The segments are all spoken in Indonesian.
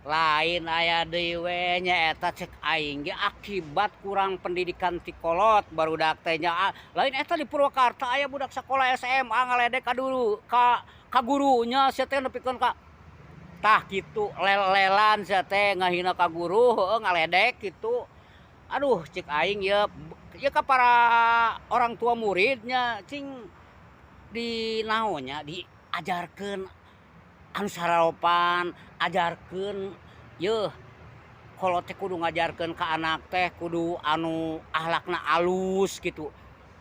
lain aya deui we nyaeta cek aing ge akibat kurang pendidikan ti kolot barudak teh nya lain eta di Purwakarta aya budak sakola SMA ngaledek ka gurunya sia teh nepikeun ka tah kitu lel-lelan sia teh ngahina ka guru heueuh ngaledek kitu. Aduh cek aing ye ka para orang tua muridnya cing di naonnya diajarkeun anu saraopan, ajarkeun yeuh kolot teh kudu ngajarkeun ka anak teh kudu anu akhlakna alus gitu.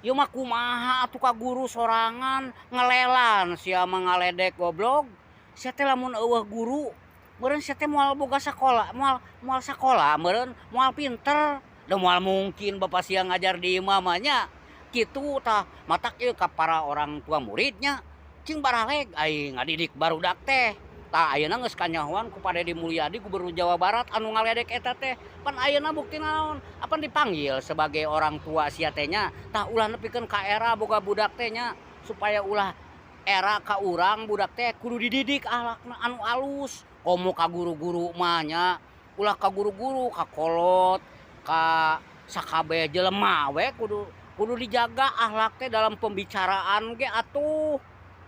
Ieu mah kumaha atuh ka guru sorangan ngelelan sia mah ngaledek goblok. Sia teh lamun eueuh guru meureun sia teh moal boga sakola, moal sakola meureun, moal pinter. Da moal mungkin bapak sia ngajar di imah mah nya. Kitu tah matak ieu ka para orang tua muridnya. Cing baraleg aing ngadidik barudak teh. Tah ayeuna geus kanyahoan ku Padedi Mulyadi Gubernur Jawa Barat anu ngaledek eta teh. Pan ayeuna buktina naon? Apan dipanggil sebagai orang tua sia teh nya. Tah ulah nepikeun ka era boga budak teh nya supaya ulah era ka urang budak teh kudu dididik akhlakna anu alus. Komo ka guru-guru mah nya. Ulah ka guru-guru ka kolot, ka sakabeh jelema we kudu dijaga akhlak teh dalam pembicaraan ge atuh.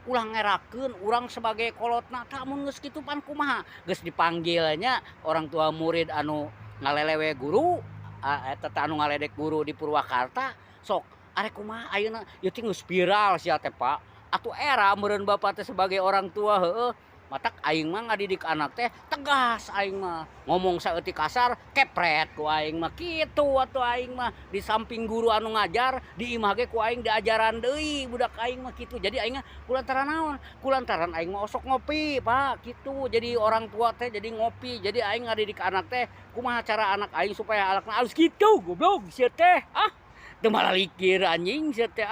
Ulah ngerakeun urang sebagai kolotna tah mun geus kitu pan kumaha geus dipanggilnya orang tua murid anu ngalelewe guru eta teh anu ngaledek guru di Purwakarta sok arek kumaha ayeuna ieu teh geus viral sia teh Pak atuh era meureun bapak teh sebagai orang tua heueuh matak aing mah ngadidik anak teh tegas aing mah ngomong saeutik kasar kepret ku aing mah kitu atuh aing mah di samping guru anu ngajar di imah ge ku aing diajaran deui budak aing mah kitu jadi aing kulantaran naon kulantaran aing mah osok ngopi Pak kitu jadi orang tua teh jadi ngopi jadi aing ngadidik anak teh kumaha cara anak aing supaya alakna alus kitu goblok sia teh teu malah likir anjing sia teh